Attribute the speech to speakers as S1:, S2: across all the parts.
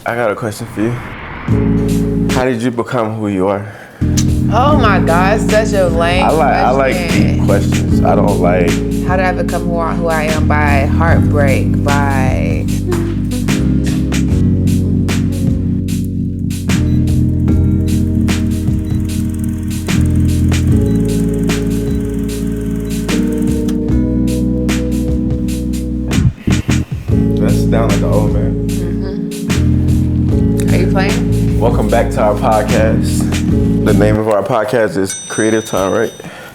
S1: I got a question for you. How did you become who you are?
S2: Oh my God, such a lame
S1: I like deep questions. I don't like.
S2: How did I become who I am? By heartbreak, by
S1: Let's sit down like an old man.
S2: Are you playing?
S1: Welcome back to our podcast. The name of our podcast is Creative Time, right?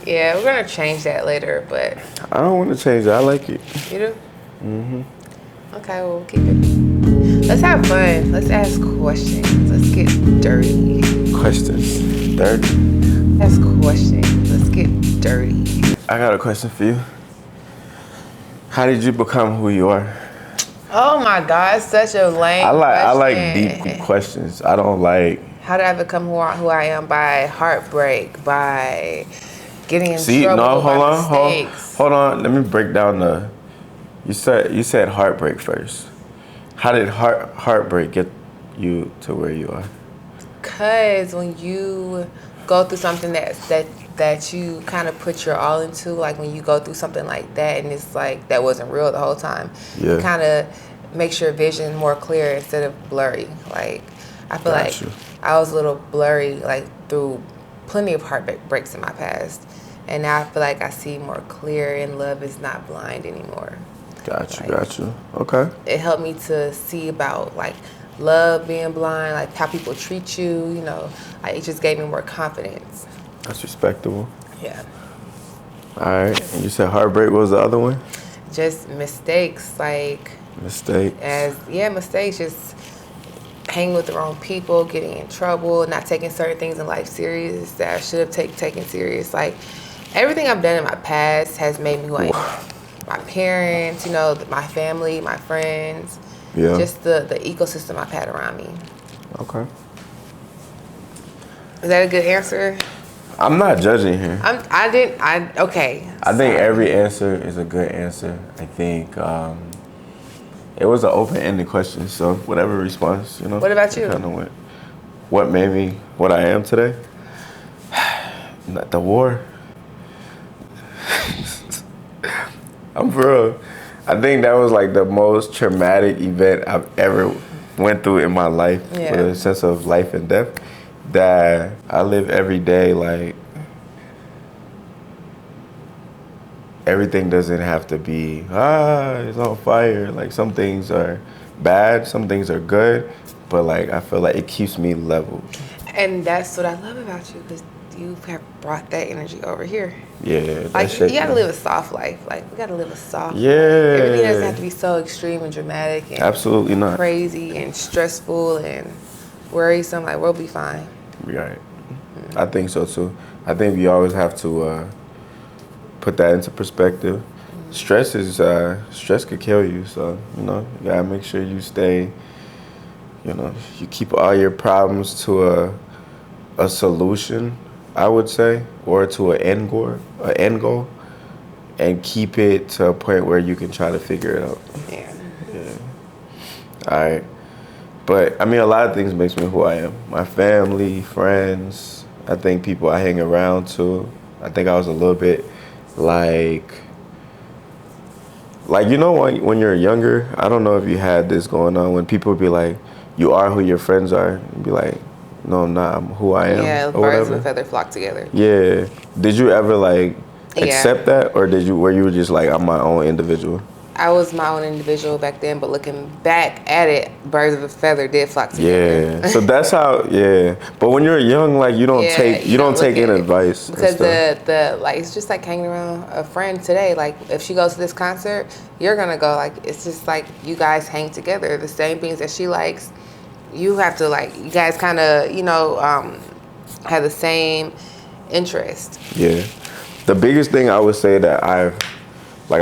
S2: Yeah, we're gonna change that later, but
S1: I don't want to change it. I like it.
S2: you do? Okay, well, we'll keep it. Let's have fun. Let's ask questions. Let's get dirty.
S1: Questions. Dirty.
S2: Ask questions. Let's get dirty.
S1: I got a question for you. How did you become who you are?
S2: Oh my God, such a lame
S1: I like
S2: question.
S1: deep questions. I don't like.
S2: How did I become who I am? By heartbreak, by getting in trouble,
S1: No,
S2: by mistakes.
S1: hold on. Let me break down the. You said heartbreak first. How did heartbreak get you to where you are?
S2: Cause when you go through something that you kind of put your all into, like when you go through something like that and it's like that wasn't real the whole time,
S1: Yeah.
S2: it kind of makes your vision more clear instead of blurry. Like I feel like
S1: Gotcha.
S2: I was a little blurry like through plenty of heartbreaks in my past, and now I feel like I see more clear and love is not blind anymore.
S1: Got you. Okay.
S2: It helped me to see about like love being blind, like how people treat you, you know, like it just gave me more confidence.
S1: That's respectable.
S2: Yeah.
S1: All right. And you said heartbreak. What was the other one?
S2: Just mistakes, like
S1: Mistake.
S2: mistakes, just hanging with the wrong people, getting in trouble, not taking certain things in life serious that I should have taken serious. Like everything I've done in my past has made me who I am. My parents, you know, my family, my friends,
S1: Yeah.
S2: just the ecosystem I've had around me.
S1: Okay.
S2: Is that a good answer?
S1: I'm not judging here.
S2: Okay.
S1: I think every answer is a good answer. I think it was an open-ended question, so whatever response, you know.
S2: What about you?
S1: Kind of went. What made me what I am today? Not the war. I'm for real. I think that was like the most traumatic event I've ever went through in my life,
S2: Yeah.
S1: with a sense of life and death. That I live every day like everything doesn't have to be it's on fire. Like some things are bad, some things are good, but like I feel like it keeps me level.
S2: And that's what I love about you, because you have brought that energy over here.
S1: Yeah,
S2: Like
S1: that shit.
S2: you gotta live a soft life. Like we gotta live a soft
S1: Yeah.
S2: life. Everything doesn't have to be so extreme and dramatic and
S1: Absolutely not.
S2: crazy and stressful and worrisome. Like we'll be fine.
S1: Right. I think so too. I think we always have to put that into perspective. Stress could kill you, so you know, you gotta make sure you stay, you know, you keep all your problems to a solution, I would say, or to an end goal, and keep it to a point where you can try to figure it out.
S2: Yeah.
S1: All right. But I mean, a lot of things makes me who I am. My family, friends, I think people I hang around too. I think I was a little bit like you know, when you're younger, I don't know if you had this going on, when people would be like, you are who your friends are, and be like, no, I'm not, I'm who I am.
S2: Yeah,
S1: or
S2: birds
S1: whatever.
S2: of a feather flock together.
S1: Yeah. Did you ever like
S2: Yeah.
S1: accept that, or were you just like, I'm my own individual?
S2: I was my own individual back then, but looking back at it, birds of a feather did flock together.
S1: Yeah. So that's how. Yeah. But when you're young, like you don't
S2: Yeah,
S1: take
S2: you don't
S1: take
S2: look
S1: in
S2: at it.
S1: advice. and
S2: Because
S1: stuff.
S2: the like it's just like hanging around a friend today. Like if she goes to this concert, you're gonna go. Like it's just like you guys hang together. The same things that she likes, you have to like. You guys kind of have the same interest.
S1: Yeah. The biggest thing I would say that I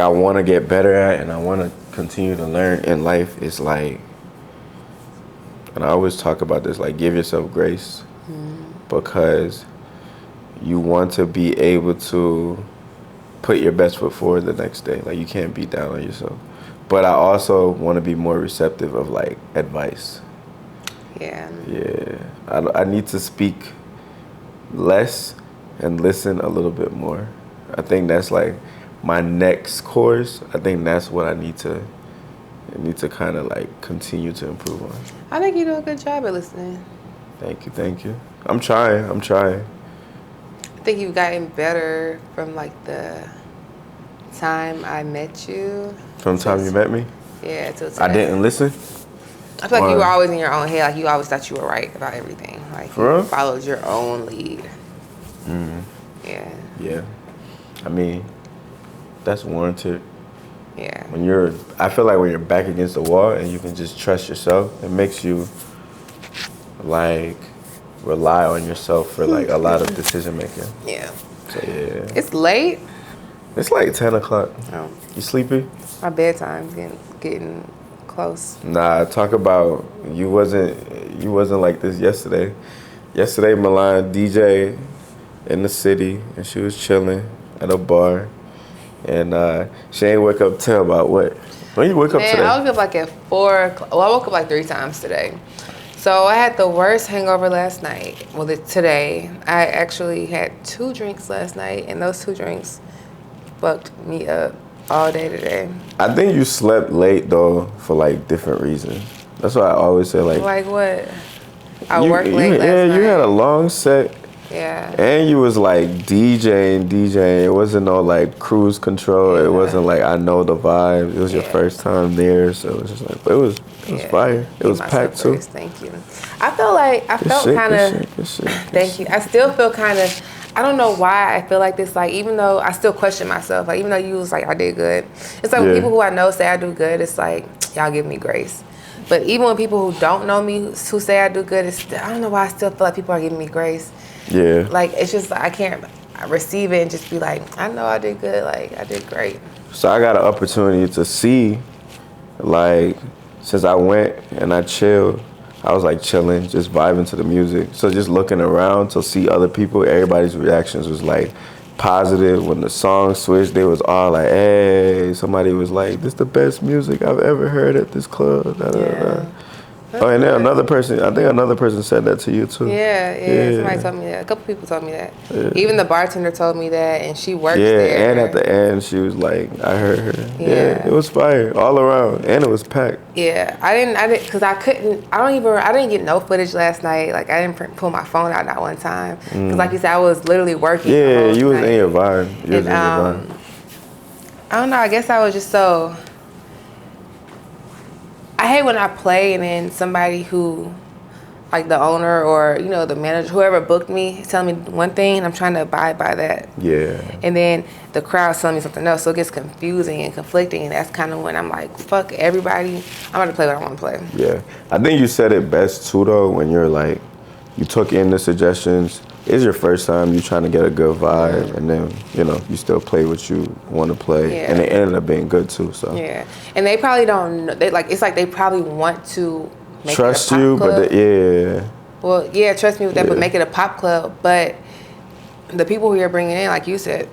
S1: want to get better at, and I want to continue to learn in life is like, and I always talk about this, like give yourself grace, because you want to be able to put your best foot forward the next day. Like you can't beat down on yourself. But I also want to be more receptive of like advice.
S2: Yeah.
S1: Yeah, I need to speak less and listen a little bit more. I think that's like my next course. I think that's what I need to kind of like continue to improve on.
S2: I think you do a good job at listening.
S1: Thank you. I'm trying.
S2: I think you've gotten better from like the time I met you.
S1: From the time you met me,
S2: Yeah, till today.
S1: I didn't listen.
S2: I feel like you were always in your own head. Like you always thought you were right about everything. Like
S1: For
S2: you
S1: real?
S2: followed your own lead. Yeah.
S1: Yeah, I mean, that's warranted.
S2: Yeah.
S1: I feel like when you're back against the wall and you can just trust yourself, it makes you like rely on yourself for like a lot of decision making.
S2: Yeah.
S1: So yeah,
S2: It's late.
S1: it's like 10 o'clock.
S2: Oh,
S1: You sleepy?
S2: my bedtime's getting close.
S1: Nah, talk about you wasn't like this yesterday. Yesterday, Milan DJ in the city and she was chilling at a bar, and she ain't wake up till about what? When you wake up
S2: Man,
S1: today?
S2: I woke up like at 4 o'clock. Well, I woke up like 3 times today. So I had the worst hangover last night. Well, today. I actually had 2 drinks last night, and those 2 drinks fucked me up all day today.
S1: I think you slept late though for like different reasons. That's why I always say like
S2: What? I
S1: you,
S2: worked
S1: you-
S2: late last
S1: yeah,
S2: night.
S1: you had a long set.
S2: Yeah.
S1: And you was like DJing. It wasn't no like cruise control. It wasn't like I know the vibe. It was your
S2: Yeah.
S1: first time there, so it was just like, but it was
S2: Yeah.
S1: fire. It
S2: Give
S1: was
S2: myself
S1: packed too.
S2: grace. Thank you. I felt
S1: Good
S2: kind of.
S1: shit.
S2: Thank you. I still feel kind of. I don't know why I feel like this. Like even though I still question myself. Like even though you was like I did good. It's like when
S1: Yeah.
S2: people who I know say I do good. It's like y'all give me grace. But even when people who don't know me who say I do good, I don't know why I still feel like people are giving me grace.
S1: Yeah.
S2: Like it's just I can't receive it and just be like I know I did good. Like I did great.
S1: So I got an opportunity to see, like, since I went and I chilled, I was like chilling, just vibing to the music. So just looking around to see other people, everybody's reactions was like positive. When the song switched, they was all like, hey, somebody was like, this the best music I've ever heard at this club. Da, da, da. Oh, and then another person said that to you too.
S2: Yeah. Somebody told me that. A couple people told me that. Even the bartender told me that, and she works
S1: Yeah,
S2: there.
S1: and at the end, she was like, I heard her.
S2: Yeah.
S1: It was fire all around, and it was packed.
S2: Yeah, I didn't, because I didn't get no footage last night. Like, I didn't pull my phone out not one time. Because, like you said, I was literally working. the
S1: Yeah,
S2: whole
S1: you was
S2: night.
S1: in your vibe. You was in your
S2: And,
S1: vibe.
S2: I don't know, I guess I was just so. I hate when I play and then somebody who, like the owner or, the manager, whoever booked me, tell me one thing and I'm trying to abide by that.
S1: Yeah.
S2: And then the crowd's telling me something else, so it gets confusing and conflicting, and that's kind of when I'm like, fuck everybody, I'm gonna play what I want to play.
S1: Yeah. I think you said it best too, though, when you're like, you took in the suggestions. It's your first time, you trying to get a good vibe, and then, you still play what you want to play.
S2: Yeah.
S1: And it ended up being good too, so.
S2: Yeah, and they probably don't know. It's like they probably want to make
S1: Trust
S2: it a pop
S1: you,
S2: club.
S1: but yeah.
S2: Well, yeah, trust me with that, but
S1: Yeah.
S2: make it a pop club. But the people who you're bringing in, like you said,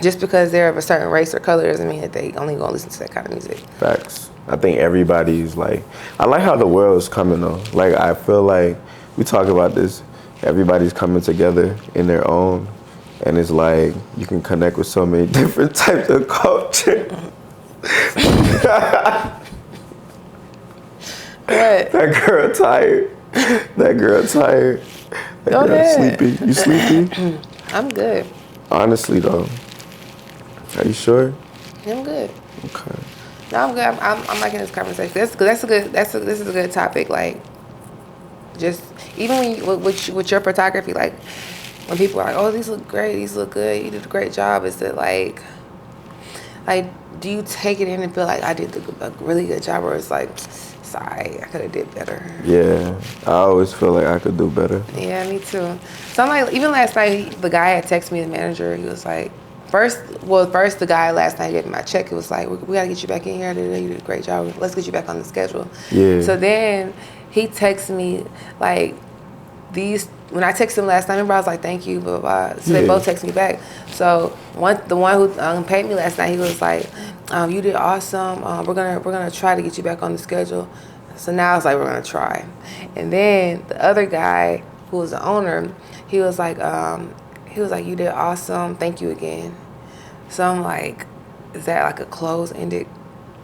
S2: just because they're of a certain race or color doesn't mean that they only gonna listen to that kind of music.
S1: Facts. I think everybody's like, I like how the world is coming though. Like, I feel like we talk about this, everybody's coming together in their own, and it's like you can connect with so many different types of culture.
S2: What?
S1: That girl tired. That girl tired. That
S2: Go
S1: girl
S2: ahead.
S1: sleepy. You sleepy?
S2: I'm good.
S1: Honestly though. Are you sure?
S2: I'm good.
S1: Okay.
S2: No, I'm good. I'm liking this conversation. This is a good topic. Like, just even when you, with your photography, like when people are like, "Oh, these look great. These look good. You did a great job." Is it like, do you take it in and feel like I did a really good job, or it's like, sorry, I could have did better?
S1: Yeah. I always feel like I could do better.
S2: Yeah, me too. So I'm like, even last night, the guy had texted me, the manager. He was like, first the guy last night gave me my check. It was like, we got to get you back in here. You did a great job. Let's get you back on the schedule.
S1: Yeah.
S2: So then he texted me like when I texted him last night, remember I was like, thank you, blah, blah, blah. So they
S1: Yeah.
S2: both texted me back. So the one who paid me last night, he was like, you did awesome. We're gonna try to get you back on the schedule. So now it's like, we're gonna try. And then the other guy who was the owner, he was like, you did awesome, thank you again. So I'm like, is that like a close-ended?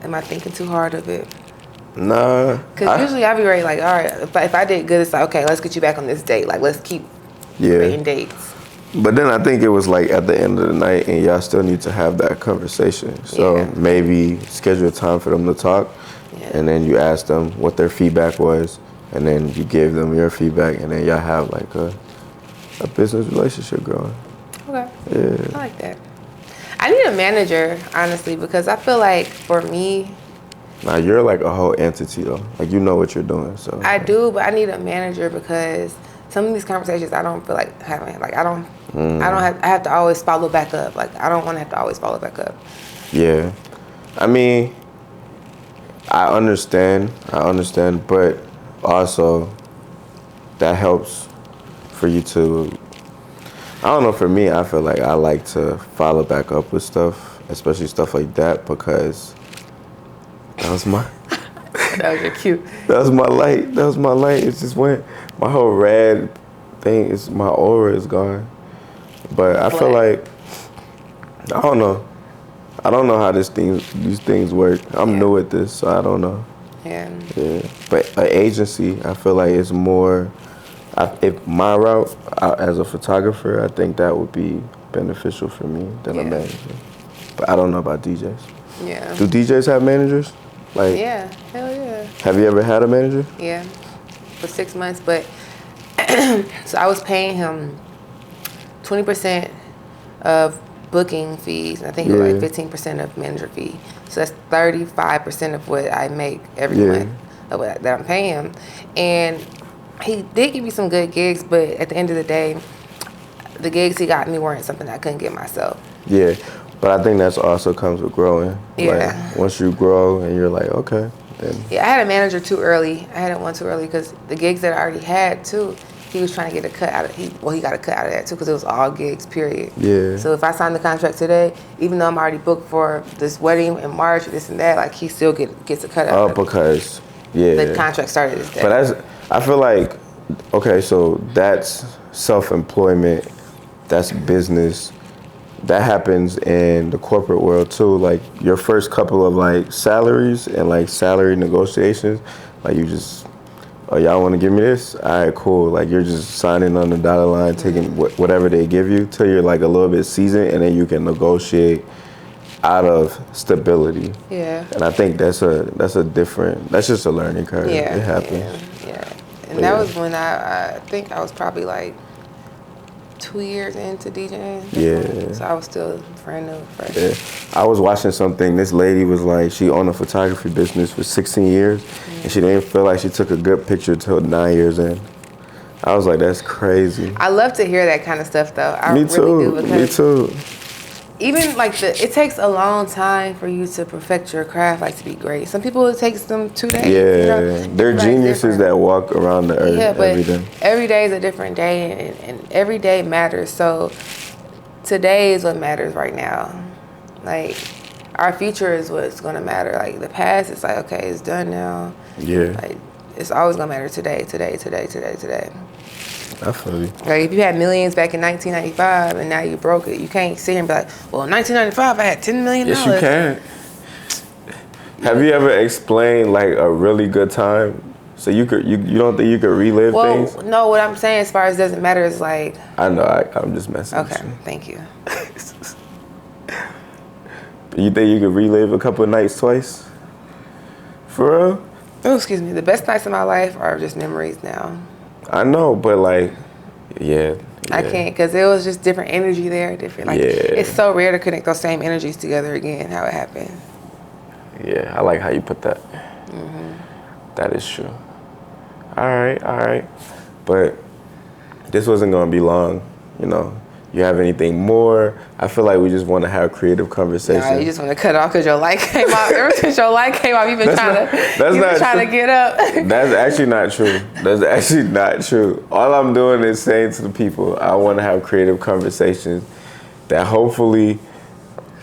S2: Am I thinking too hard of it?
S1: Nah.
S2: Because usually I be ready, like, all right, if I did good, it's like, okay, let's get you back on this date. Like, let's keep creating dates.
S1: But then I think it was like at the end of the night, and y'all still need to have that conversation. So maybe schedule a time for them to talk, and then you ask them what their feedback was, and then you give them your feedback, and then y'all have like a business relationship going.
S2: Okay.
S1: Yeah.
S2: I like that. I need a manager, honestly, because I feel like for me,
S1: now you're like a whole entity though. Like you know what you're doing. So
S2: I do, but I need a manager because some of these conversations I don't feel like having. Like I have to always follow back up. Like I don't want to have to always follow back up.
S1: Yeah. I mean, I understand, but also that helps for you to, I don't know, for me, I feel like I like to follow back up with stuff, especially stuff like that, because that was my
S2: That was your cue.
S1: That was my light. It just went, my whole red thing is, my aura is gone. But I feel like, I don't know how these things work. I'm new at this, so I don't know.
S2: Yeah.
S1: But an agency, I feel like it's more, if my route as a photographer, I think that would be beneficial for me than a manager. But I don't know about DJs.
S2: Yeah.
S1: Do DJs have managers? Like,
S2: yeah, hell yeah.
S1: Have you ever had a manager?
S2: Yeah, for 6 months, but so I was paying him 20% of booking fees. I think it was like 15% of manager fee. So that's 35% of what I make every month of what, that I'm paying him. And he did give me some good gigs, but at the end of the day, the gigs he got me weren't something I couldn't get myself.
S1: Yeah, but I think that's also comes with growing.
S2: Yeah.
S1: Like, once you grow and you're like, okay, then.
S2: Yeah, I had a manager too early. I had one too early because the gigs that I already had too, he was trying to get a cut out of. He got a cut out of that too because it was all gigs, period.
S1: Yeah.
S2: So if I signed the contract today, even though I'm already booked for this wedding in March, this and that, like he still gets a cut out.
S1: Oh, because the
S2: contract started this day.
S1: But I feel like, okay, so that's self-employment, that's business. That happens in the corporate world too. Like your first couple of like salaries and like salary negotiations, like you just, oh, y'all want to give me this? All right, cool. Like you're just signing on the dotted line, taking whatever they give you till you're like a little bit seasoned, and then you can negotiate out of stability.
S2: Yeah.
S1: And I think that's just a learning curve.
S2: Yeah.
S1: It happens.
S2: Yeah. And that was when I think I was probably like 2 years into DJing.
S1: Yeah.
S2: So I was still brand new, fresh.
S1: Yeah. I was watching something. This lady was like, she owned a photography business for 16 years, and she didn't feel like she took a good picture till 9 years in. I was like, that's crazy.
S2: I love to hear that kind of stuff, though.
S1: Me too. Me too.
S2: Even like it takes a long time for you to perfect your craft, like to be great. Some people it takes them 2 days.
S1: Yeah,
S2: you know?
S1: they're geniuses that walk around the earth every day.
S2: Every day is a different day, and every day matters. So today is what matters right now. Like our future is what's gonna matter. Like the past, it's like okay, it's done now.
S1: Yeah.
S2: Like it's always gonna matter today.
S1: I feel you.
S2: Like if you had millions back in 1995 and now you broke it, you can't sit here and be like, well, in 1995 I had $10 million.
S1: Yes, you can. Have you ever explained like a really good time? So you don't think you could relive things?
S2: Well, no. What I'm saying as far as doesn't matter is like.
S1: I know. I'm just messing.
S2: Okay.
S1: With you.
S2: Thank you.
S1: You think you could relive a couple of nights twice? For real?
S2: Oh, excuse me. The best nights of my life are just memories now.
S1: I know, but like, yeah.
S2: I can't because it was just different energy there. Different. Like, it's so rare to connect those same energies together again. How it happened.
S1: Yeah, I like how you put that. That is true. All right. But this wasn't gonna be long, you know. You have anything more? I feel like we just want to have creative conversation.
S2: No, you just want to cut off because your light came off. Ever since your light came off, you've been trying to get up.
S1: That's actually not true. All I'm doing is saying to the people, I want to have creative conversations that hopefully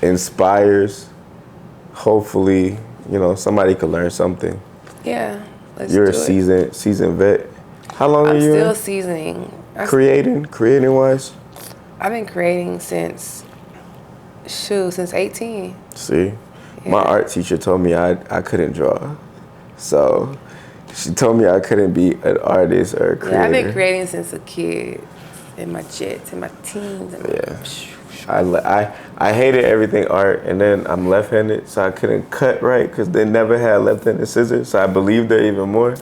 S1: inspires. Hopefully, somebody could learn something.
S2: Yeah. Let's
S1: You're
S2: do
S1: a seasoned vet. How long
S2: I'm
S1: are you
S2: still
S1: in?
S2: seasoning.
S1: Creating wise?
S2: I've been creating since 18.
S1: See,
S2: Yeah.
S1: my art teacher told me I couldn't draw. So she told me I couldn't be an artist or a creator.
S2: Yeah, I've been creating since a kid, in my jets, in my teens.
S1: I hated everything art, and then I'm left-handed, so I couldn't cut right because they never had left-handed scissors, so I believed it even more.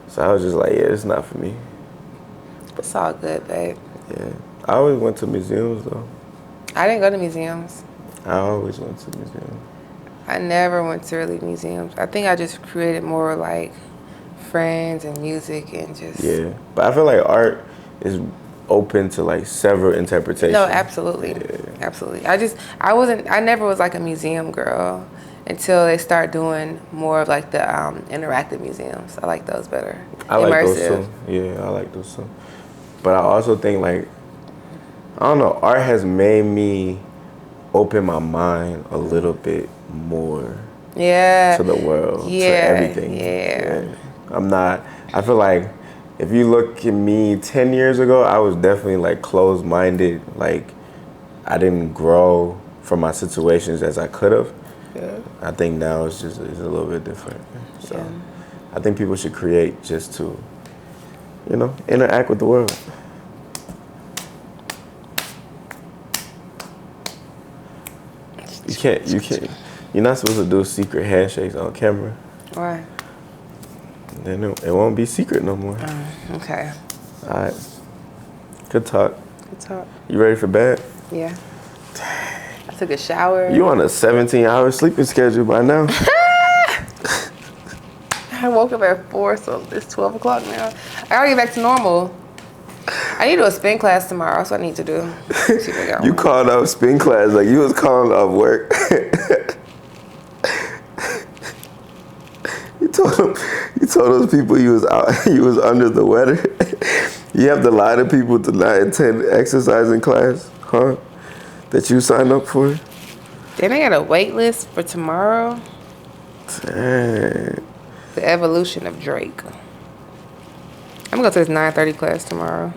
S1: So I was just like, yeah, it's not for me.
S2: It's all good, babe.
S1: Yeah, I always went to museums though.
S2: I didn't go to museums.
S1: I always went to museums.
S2: I never went to really museums. I think I just created more like friends and music and just.
S1: Yeah, but I feel like art is open to like several interpretations.
S2: No, absolutely,
S1: Yeah.
S2: absolutely. I never was like a museum girl until they start doing more of like the interactive museums. I like those better.
S1: I like those too. Yeah, I like those too. But I also think like, I don't know, art has made me open my mind a little bit more to the world, to everything.
S2: Yeah.
S1: I feel like if you look at me 10 years ago, I was definitely like closed-minded. Like I didn't grow from my situations as I could have.
S2: Yeah.
S1: I think now it's a little bit different. So
S2: Yeah.
S1: I think people should create just to, interact with the world. You're not supposed to do secret handshakes on camera.
S2: Why?
S1: Then it won't be secret no more.
S2: Okay.
S1: All right. Good talk.
S2: Good talk.
S1: You ready for bed?
S2: Yeah. I took a shower.
S1: You on a 17-hour sleeping schedule by now.
S2: I woke up at 4, so it's 12 o'clock now. I gotta get back to normal. I need to do a spin class tomorrow. That's what I need to do. See if I got
S1: You
S2: one.
S1: called up spin class like you was calling up work. You told those people you was out, you was under the weather. You have to lie to people to not attend exercising class, huh? That you signed up for?
S2: Then I got a wait list for tomorrow.
S1: Dang.
S2: The evolution of Drake. I'm gonna go to this 9:30 class tomorrow.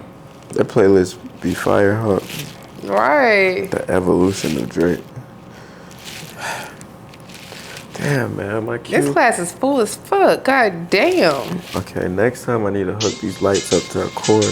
S1: That playlist be fire, huh?
S2: Right.
S1: The evolution of Drake. Damn, man, my cue.
S2: This class is full as fuck. God damn.
S1: Okay, next time I need to hook these lights up to a cord.